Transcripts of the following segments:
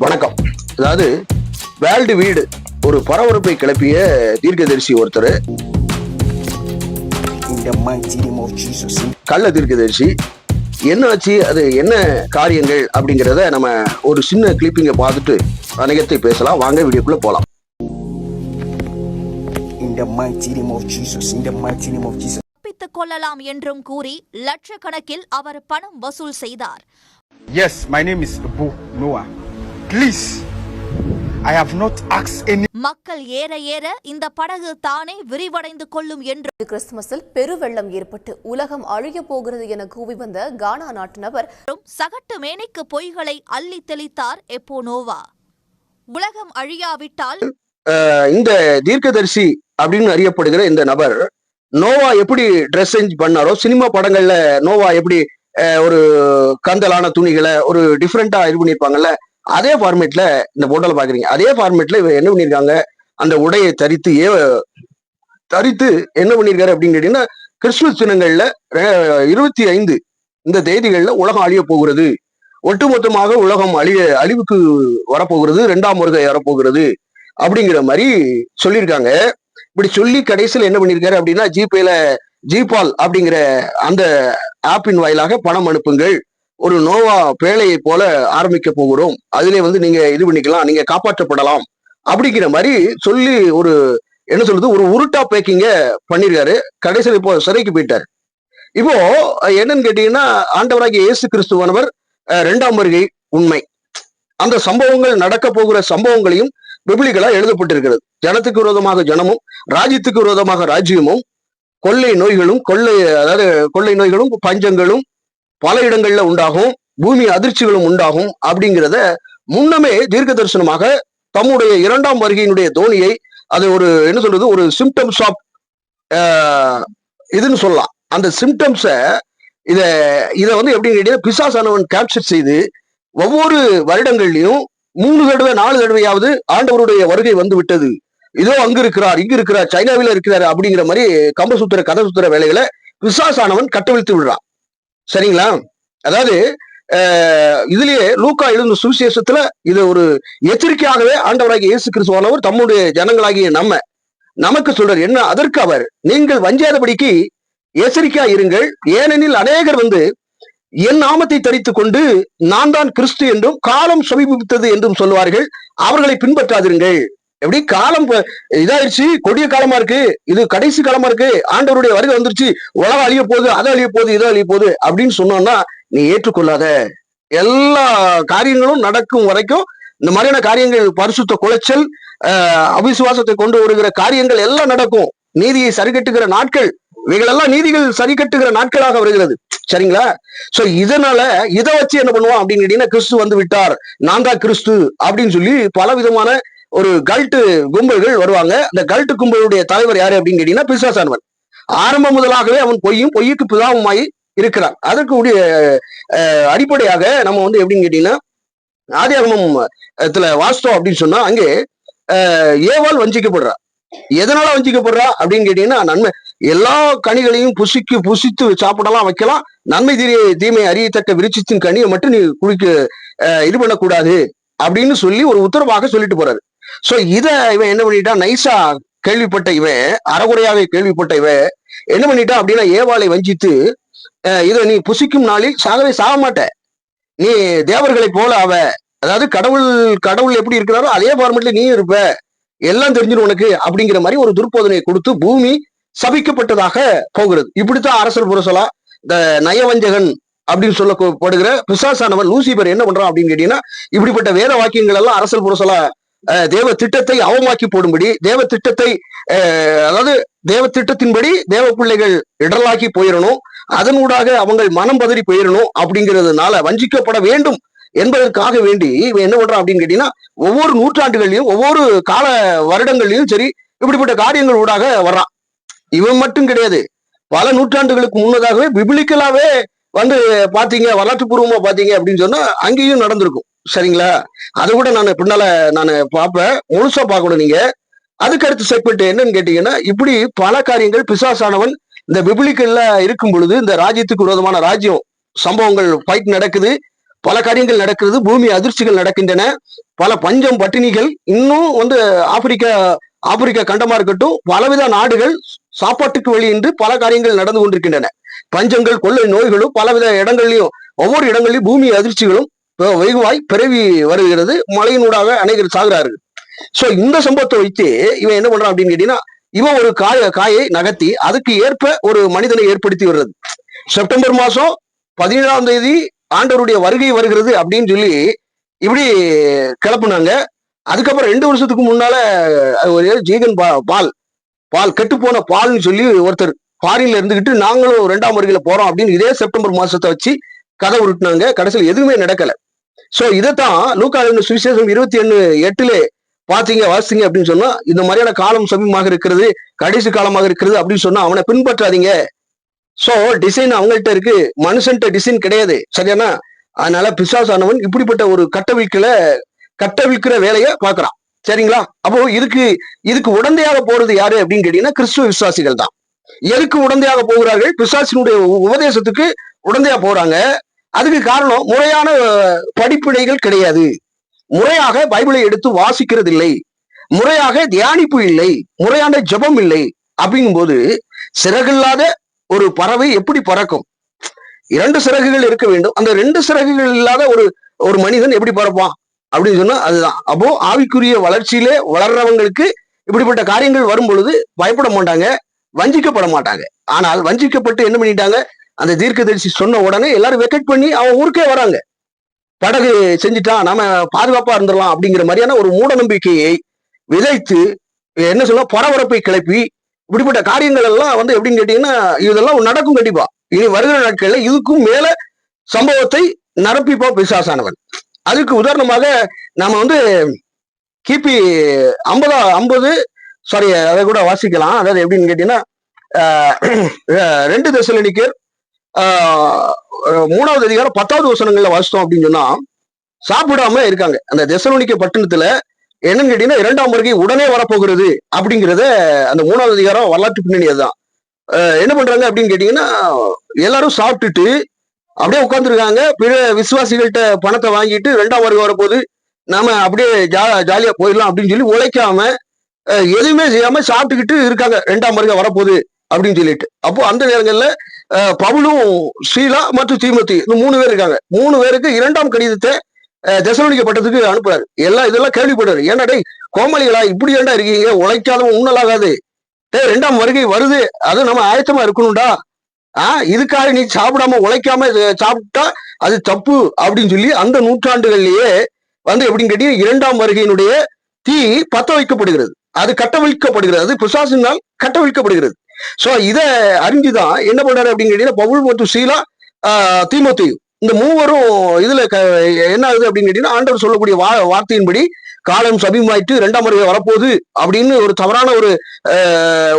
வணக்கம். அதாவது வேர்ல்டு வீடு ஒரு பரபரப்பை கிளப்பிய தீர்க்கதரிசி ஒருத்தர், கள்ள தீர்க்கதரிசி. என்ன ஆச்சு, அது என்ன காரியங்கள் அப்படிங்கிறத நம்ம ஒரு சின்ன கிளிப்பிங்கை பார்த்துட்டு அனைகத்தை பேசலாம். வாங்க வீடியோக்குள்ள போலாம். தப்பித்துக் கொள்ளலாம் என்றும் கூறி லட்சக்கணக்கில் அவர் பணம் வசூல் செய்தார். Yes, my name is Abu Noah. Please, I have not asked any. மக்கள் ஏற ஏற இந்த படகு தானே விரிவடைந்து கொள்ளும் என்று கிறிஸ்துமஸில் பெருவெள்ளம் ஏற்பட்டு உலகம் அழிய போகிறது என கூவி வந்த கானா நாட்டு நபர் சகட்டு மேனிக்கு பொய்களை அள்ளி தெளித்தார் எப்போ நோவா. உலகம் அழியாவிட்டால் இந்த தீர்க்கதரிசி அப்படின்னு அறியப்படுகிற இந்த நபர் நோவா எப்படி ட்ரெஸ் சேஞ்ச் பண்ணாரோ, சினிமா படங்கள்ல நோவா எப்படி ஒரு கந்தலான துணிகளை ஒரு டிஃப்ரெண்டா இது பண்ணிருப்பாங்கல்ல, அதே ஃபார்மேட்ல இந்த போட்டோல பாக்குறீங்க. அதே ஃபார்மேட்ல இவ என்ன பண்ணிருக்காங்க, அந்த உடையை தரித்து என்ன பண்ணிருக்காரு அப்படின்னு கேட்டீங்கன்னா, கிறிஸ்துமஸ் தினங்கள்ல 25 இந்த தேதிகள்ல உலகம் அழிய போகிறது, ஒட்டுமொத்தமாக உலகம் அழிவுக்கு வரப்போகிறது, 2ஆம் வருகை வரப்போகிறது அப்படிங்கிற மாதிரி சொல்லியிருக்காங்க. இப்படி சொல்லி கடைசியில் என்ன பண்ணிருக்காரு அப்படின்னா, ஜிபால் அப்படிங்கிற அந்த ஆப்பின் வாயிலாக பணம் அனுப்புங்கள், ஒரு நோவா பேழையை போல ஆரம்பிக்க போகிறோம், அதிலே நீங்க இது பண்ணிக்கலாம், நீங்க காப்பாற்றப்படலாம் அப்படிங்கிற மாதிரி சொல்லி ஒரு என்ன சொல்றது, ஒரு உருட்டா பேக்கிங்க பண்ணிருக்காரு. கடைசியில் இப்போ சிறைக்கு போயிட்டாரு. இப்போ என்னன்னு கேட்டீங்கன்னா, ஆண்டவராகிய இயேசு கிறிஸ்துவானவர் 2ஆம் வருகை உண்மை. அந்த சம்பவங்கள் நடக்க போகிற சம்பவங்களையும் பிப்லிகளா எழுதப்பட்டிருக்கிறது. ஜனத்துக்கு விரோதமாக ஜனமும், ராஜ்யத்துக்கு விரோதமாக ராஜ்யமும், கொள்ளை நோய்களும் பஞ்சங்களும் பல இடங்கள்ல உண்டாகும், பூமி அதிர்ச்சிகளும் உண்டாகும் அப்படிங்கிறத முன்னமே தீர்க்க தரிசனமாக தம்முடைய 2ஆம் வருகையினுடைய தோனியை அது ஒரு என்ன சொல்றது, ஒரு சிம்டம்ஸ் ஆஃப் இதுன்னு சொல்லலாம். அந்த சிம்டம்ஸ இத எப்படின்னு கேட்டீங்கன்னா, பிசாசானவன் கேப்சர் செய்து ஒவ்வொரு வருடங்கள்லயும் 3 தடவை 4 தடவையாவது ஆண்டவருடைய வருகை வந்து விட்டது, இதோ அங்க இருக்கிறார், இங்க இருக்கிறார், சைனாவில இருக்கிறார் அப்படிங்கிற மாதிரி கம்பசூத்திர கதை சுத்திர வேலைகளை பிசாசானவன் கட்டவிழ்த்து விடுறான். சரிங்களா? அதாவது இதுலயே லூக்கா எழுந்த சுவிசேஷத்துல இது ஒரு எச்சரிக்கையாகவே ஆண்டவராகிய இயேசு கிறிஸ்துவானவர் தம்முடைய ஜனங்களாகிய நமக்கு சொல்றார். என்ன அதற்கு அவர், நீங்கள் வஞ்சாதபடிக்கு எச்சரிக்கையா இருங்கள், ஏனெனில் அநேகர் என் நாமத்தை தரித்துக் கொண்டு நான் தான் கிறிஸ்து என்றும் காலம் சமீபித்தது என்றும் சொல்லுவார்கள், அவர்களை பின்பற்றாதிருங்கள். எப்படி காலம் இதாயிருச்சு, கொடிய காலமா இருக்கு, இது கடைசி காலமா இருக்கு, ஆண்டவருடைய வருகை வந்துருச்சு, உலகம் அழிய போகுது, அதை அழிய போகுது, இதை அழிய போகுது அப்படின்னு சொன்னோம்னா நீ ஏற்றுக்கொள்ளாத. எல்லா காரியங்களும் நடக்கும் வரைக்கும் இந்த மாதிரியான காரியங்கள், பரிசுத்த குலைச்சல், அவிசுவாசத்தை கொண்டு வருகிற காரியங்கள் எல்லாம் நடக்கும். நீதியை சரிகட்டுகிற நாட்கள், இவைகளெல்லாம் நீதிகள் சரிகட்டுகிற நாட்களாக வருகிறது. சரிங்களா? சோ இதனால இதை வச்சு என்ன பண்ணுவோம் அப்படின்னு கேட்டீங்கன்னா, கிறிஸ்து வந்து விட்டார், நான் தான் கிறிஸ்து அப்படின்னு சொல்லி பல விதமான ஒரு கல்ட்டு கும்பல்கள் வருவாங்க. அந்த கல்ட்டு கும்பலுடைய தலைவர் யாரு அப்படின்னு கேட்டீங்கன்னா, பிசாசானவன். ஆரம்பம் முதலாகவே அவன் பொய்யுக்கு பிதாவுமாய் இருக்கிறான். அதற்கு அடிப்படையாக நம்ம எப்படின்னு கேட்டீங்கன்னா, ஆதியாகமத்துல வாஸ்தவம் அப்படின்னு சொன்னா, அங்கே ஏவாள் வஞ்சிக்கப்படுறா. எதனால வஞ்சிக்கப்படுறா அப்படின்னு கேட்டீங்கன்னா, நன்மை எல்லா கனிகளையும் புசித்து சாப்பிடலாம், வைக்கலாம், நன்மை தீமை அறியத்தக்க விருட்சத்தின் கனியை மட்டும் நீ இது பண்ணக்கூடாது அப்படின்னு சொல்லி ஒரு உத்தரவாக சொல்லிட்டு போறாரு. சோ இவன் என்ன பண்ணிட்டான், நைசா கேள்விப்பட்ட இவன், அறகுறையாக கேள்விப்பட்ட இவன் என்ன பண்ணிட்டான் அப்படின்னா, ஏவாளை வஞ்சித்து, இதை நீ புசிக்கும் நாளில் சாக மாட்ட, நீ தேவர்களை போல அதாவது கடவுள் எப்படி இருக்கிறாரோ அதே ஃபார்மெட்ல நீயும் இருப்ப, எல்லாம் தெரிஞ்சிடும் உனக்கு அப்படிங்கிற மாதிரி ஒரு துர்போதனையை கொடுத்து பூமி சபிக்கப்பட்டதாக போகிறது. இப்படித்தான் அரசல் புரசலா இந்த நயவஞ்சகன் அப்படின்னு சொல்லப்படுகிற பிசாசானவன் லூசிபர் என்ன பண்றான் அப்படின்னு கேட்டீங்கன்னா, இப்படிப்பட்ட வேத வாக்கியங்கள் எல்லாம் அரசல் புரசலா தேவ திட்டத்தை அவமாக்கி போடும்படி, தேவ திட்டத்தின்படி தேவ பிள்ளைகள் இடலாக்கி போயிடணும், அதனூடாக அவங்க மனம் பதறி போயிடணும் அப்படிங்கிறதுனால வஞ்சிக்கப்பட வேண்டும் என்பதற்காக வேண்டி இவன் என்ன பண்றான் அப்படின்னு கேட்டீங்கன்னா, ஒவ்வொரு நூற்றாண்டுகள்லயும் ஒவ்வொரு கால வருடங்கள்லயும் சரி இப்படிப்பட்ட காரியங்கள் ஊடாக வர்றான். இவன் மட்டும் கிடையாது, பல நூற்றாண்டுகளுக்கு முன்னதாகவே பிபிலிக்கலாவே பாத்தீங்க, வரலாற்று பூர்வமா பாத்தீங்க அப்படின்னு சொன்னா அங்கேயும் நடந்திருக்கும். சரிங்களா? அதை கூட நான் பின்னால பார்ப்பேன், முழுசா பார்க்கணும் நீங்க. அதுக்கு அடுத்து செக்மெண்ட் என்னன்னு கேட்டீங்கன்னா, இப்படி பல காரியங்கள் பிசாசானவன் இந்த பிபிலிக்கல்ல இருக்கும் பொழுது, இந்த ராஜ்யத்துக்கு விரோதமான ராஜ்யம் சம்பவங்கள் ஃபைட் நடக்குது, பல காரியங்கள் நடக்கிறது, பூமி அதிர்ச்சிகள் நடக்கின்றன, பல பஞ்சம் பட்டினிகள் இன்னும் வந்து ஆப்பிரிக்கா கண்டமா இருக்கட்டும், பலவித நாடுகள் சாப்பாட்டுக்கு வழியின்றி பல காரியங்கள் நடந்து கொண்டிருக்கின்றன. பஞ்சங்கள், கொள்ளை நோய்களும் பலவித இடங்கள்லயும், ஒவ்வொரு இடங்கள்லயும் பூமி அதிர்ச்சிகளும் வெகுவாய் பிறவி வருகிறது. மழையினூடாக அநேகர் சாகுறார்கள். சோ இந்த சம்பவத்தை வைத்து இவன் என்ன பண்றான் அப்படின்னு கேட்டீங்கன்னா, இவன் ஒரு காயை நகர்த்தி அதுக்கு ஏற்ப ஒரு மனிதனை ஏற்படுத்தி வர்றது. செப்டம்பர் மாசம் 17ஆம் தேதி ஆண்டவருடைய வருகை வருகிறது அப்படின்னு சொல்லி இப்படி கிளப்புனாங்க. அதுக்கப்புறம் 2 வருஷத்துக்கு முன்னால ஒரு ஜீகன் பால் கெட்டுப்போன பால்னு சொல்லி ஒருத்தர் ஃபாரின்ல இருந்துகிட்டு நாங்களும் 2ஆம் வருகையில போறோம் அப்படின்னு இதே செப்டம்பர் மாசத்தை வச்சு கதை உருட்டினாங்க. கடைசியில் எதுவுமே நடக்கல. சோ இதைத்தான் லூக்கா சுவிசேஷம் 21:8 வாசிங்க அப்படின்னு சொன்னா, இந்த மாதிரியான காலம் சமீபமாக இருக்கிறது, கடைசி காலமாக இருக்கிறது அப்படின்னு சொன்னா அவனை பின்பற்றாதீங்க. சோ டிசைன் அவங்கள்ட்ட இருக்கு, மனுஷன்ட்ட டிசைன் கிடையாது. சரியானா? அதனால பிசாசானவன் இப்படிப்பட்ட ஒரு கட்டவிழ்க்கிற வேலையை பாக்குறான். சரிங்களா? அப்போ இதுக்கு உடந்தையாக போறது யாரு அப்படின்னு கேட்டீங்கன்னா கிறிஸ்துவ விசுவாசிகள் தான். எதுக்கு உடந்தையாக போகிறார்கள்? பிசாசினுடைய உபதேசத்துக்கு உடந்தையா போறாங்க. அதுக்கு காரணம் முறையான படிப்பினைகள் கிடையாது, முறையாக பைபிளை எடுத்து வாசிக்கிறது இல்லை, முறையாக தியானிப்பு இல்லை, முறையான ஜெபம் இல்லை. அப்படிங்கும்போது சிறகில்லாத ஒரு பறவை எப்படி பறக்கும்? 2 சிறகுகள் இருக்க வேண்டும். அந்த 2 சிறகுகள் இல்லாத ஒரு மனிதன் எப்படி பறப்பான் அப்படின்னு சொன்னா அதுதான். அப்போ ஆவிக்குரிய வளர்ச்சியிலே வளர்றவங்களுக்கு இப்படிப்பட்ட காரியங்கள் வரும் பொழுது பயப்பட மாட்டாங்க, வஞ்சிக்கப்பட மாட்டாங்க. ஆனால் வஞ்சிக்கப்பட்டு என்ன பண்ணிட்டாங்க, அந்த தீர்க்கதரிசி சொன்ன உடனே எல்லாரும் வெக்கெட் பண்ணி அவன் ஊருக்கே வராங்க. படகு செஞ்சுட்டான், நாம பாதுகாப்பா இருந்துடலாம் அப்படிங்கிற மாதிரியான ஒரு மூட நம்பிக்கையை விதைத்து என்ன சொல்ல பரபரப்பை கிளப்பி இப்படிப்பட்ட காரியங்கள் எல்லாம் வந்து எப்படின்னு கேட்டீங்கன்னா இதெல்லாம் நடக்கும் கண்டிப்பா. இனி வருகிற நாட்கள்ல இதுக்கும் மேல சம்பவத்தை நிரப்பிப்பா பிசாசானவன். அதுக்கு உதாரணமாக நாம வந்து கிபி 50 அதை கூட வாசிக்கலாம். அதாவது எப்படின்னு கேட்டீங்கன்னா 2 தெசலோனிக்கேயர் 3ஆவது அதிகாரம் 10வது வசனங்கள்ல வாசித்தோம் அப்படின்னு சொன்னா, சாப்பிடாம இருக்காங்க. அந்த தெசலோனிக்கே பட்டணத்துல என்னன்னு கேட்டீங்கன்னா 2ஆம் வருகை உடனே வரப்போகிறது அப்படிங்கிறத அந்த 3ஆவது அதிகாரம் வரலாற்று பின்னணி அதுதான். என்ன பண்றாங்க அப்படின்னு கேட்டீங்கன்னா, எல்லாரும் சாப்பிட்டுட்டு அப்படியே உட்காந்துருக்காங்க. பிற விசுவாசிகள்கிட்ட பணத்தை வாங்கிட்டு 2ஆம் வருகை வரப்போகுது, நாம அப்படியே ஜாலியா போயிடலாம் அப்படின்னு சொல்லி உழைக்காம எதுவுமே செய்யாம சாப்பிட்டுக்கிட்டு இருக்காங்க. 2ஆம் வருகை வரப்போகுது அப்படின்னு சொல்லிட்டு. அப்போ அந்த நேரங்கள்ல பவுலும் சீலா மற்றும் தீமோத்தி இந்த 3 பேர் இருக்காங்க. 3 பேருக்கு 2ஆம் கடிதத்தை தெசலோனிக்கே பட்டணத்துக்கு அனுப்புறாரு. இதெல்லாம் கேள்விப்படுறாரு. ஏன்னா டேய் கோமாளிகளா இப்படி ஏண்டா இருக்கீங்க, உழைக்காதவன் உண்ணலாகாது, 2ஆம் வருகை வருது, அது நம்ம ஆயத்தமா இருக்கணும்டா, இதுக்காக நீ சாப்பிடாம உழைக்காம சாப்பிட்டா அது தப்பு அப்படின்னு சொல்லி அந்த நூற்றாண்டுகள்லயே வந்து எப்படின்னு கேட்டீங்கன்னா 2ஆம் வருகையினுடைய தீ பத்த வைக்கப்படுகிறது, அது கட்டவிழ்க்கப்படுகிறது, அது பிசாசினால் கட்டவிழ்க்கப்படுகிறது. சோ இதை அறிஞ்சுதான் என்ன பண்றாரு அப்படின்னு கேட்டீங்கன்னா பவுல் மற்றும் சீலா தீமோத்தேயு இந்த 3வரும் இதுல என்ன ஆகுது அப்படின்னு கேட்டீங்கன்னா ஆண்டவர் சொல்லக்கூடிய வார்த்தையின்படி காலம் சமீபமாயிட்டு 2ஆம் வருகை வரப்போகுது அப்படின்னு ஒரு தவறான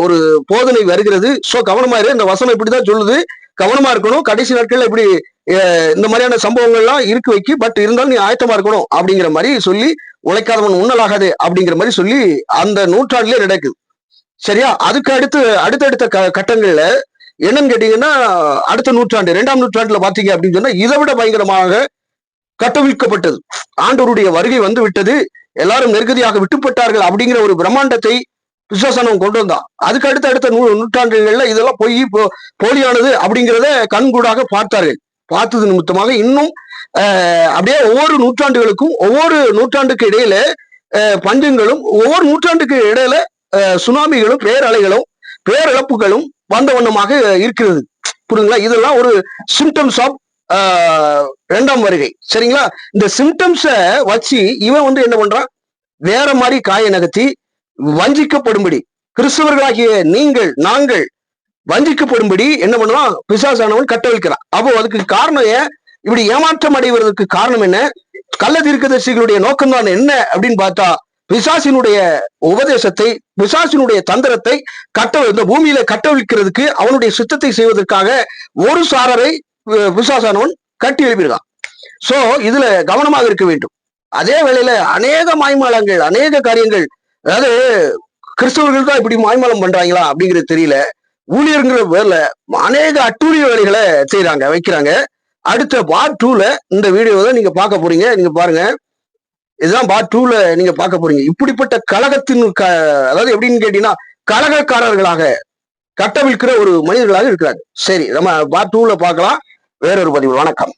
ஒரு போதனை வருகிறது. சோ கவனமா இரு, இந்த வசனம் இப்படிதான் சொல்லுது, கவனமா இருக்கணும், கடைசி நாட்கள்ல இப்படி இந்த மாதிரியான சம்பவங்கள்லாம் இருக்கு வைக்கி, பட் இருந்தாலும் நீ ஆயத்தமா இருக்கணும் அப்படிங்கிற மாதிரி சொல்லி உழைக்காதவன் உண்ணலாகாது அப்படிங்கிற மாதிரி சொல்லி அந்த நூற்றாண்டுலயே நடக்குது. சரியா? அதுக்கு அடுத்தடுத்த கட்டங்கள்ல என்னன்னு கேட்டீங்கன்னா அடுத்த நூற்றாண்டு 2ஆம் நூற்றாண்டுல பாத்தீங்க அப்படின்னு சொன்னா இதை விட பயங்கரமாக கட்டவிழ்க்கப்பட்டது. ஆண்டவருடைய வருகை வந்து விட்டது, எல்லாரும் நெருக்கடியாக விட்டுப்பட்டார்கள் அப்படிங்கிற ஒரு பிரம்மாண்டத்தை பிசாசானவன் கொண்டு வந்தான். அதுக்கு அடுத்த நூற்றாண்டுகள்ல இதெல்லாம் போலியானது அப்படிங்கிறத கண்கூடாக பார்த்தார்கள். பார்த்தது நிமித்தமாக இன்னும் அப்படியே ஒவ்வொரு நூற்றாண்டுகளுக்கும் ஒவ்வொரு நூற்றாண்டுக்கு இடையில பஞ்சங்களும், ஒவ்வொரு நூற்றாண்டுக்கு இடையில சுனாமிகளும் பேரலைகளும் பேரிழப்புகளும் வந்த வண்ணமாக இருக்கிறது. புரியுங்களா? இதெல்லாம் ஒரு சிம்டம்ஸ் ஆஃப் 2ஆம் வருகை. சரிங்களா? இந்த சிம்டம்ஸ வச்சு இவன் வந்து என்ன பண்றான், வேற மாதிரி காயை நகர்த்தி வஞ்சிக்கப்படும்படி கிறிஸ்தவர்களாகிய நாங்கள் வஞ்சிக்கப்படும்படி என்ன பண்ணுவான், பிசாசானவன் கட்டவிழ்க்கிறான். அப்போ அதுக்கு காரணம் இப்படி ஏமாற்றம் அடைவதற்கு காரணம் என்ன? கள்ள தீர்க்கதரிசிகளுடைய நோக்கம் தான் என்ன அப்படின்னு பார்த்தா, பிசாசினுடைய உபதேசத்தை, பிசாசினுடைய தந்திரத்தை இந்த பூமியில கட்டவிழ்க்கிறதுக்கு, அவனுடைய சித்தத்தை செய்வதற்காக ஒரு சாரரை பிசாசானவன் கட்டி எழுப்பியிருக்கான். சோ இதுல கவனமாக இருக்க வேண்டும். அதே வேளையில அநேக மாய்மாலங்கள், அநேக காரியங்கள், அதாவது கிறிஸ்தவர்கள் தான் இப்படி மாய்மாலம் பண்றாங்களா அப்படிங்கிறது தெரியல. ஊழியர்கள் பேர்ல அநேக அட்டூழிய வேலைகளை செய்யறாங்க, வைக்கிறாங்க. அடுத்த பார்ட் 2ல இந்த வீடியோவை நீங்க பார்க்க போறீங்க. நீங்க பாருங்க, இதுதான் பார்ட் 2ல நீங்க பார்க்க போறீங்க. இப்படிப்பட்ட கழகத்தின் அதாவது எப்படின்னு கேட்டீங்கன்னா கழகக்காரர்களாக கட்டவிழ்க்கிற ஒரு மனிதர்களாக இருக்கிறாங்க. சரி, நம்ம பார்ட் 2ல பார்க்கலாம் வேறொரு பதிவு. வணக்கம்.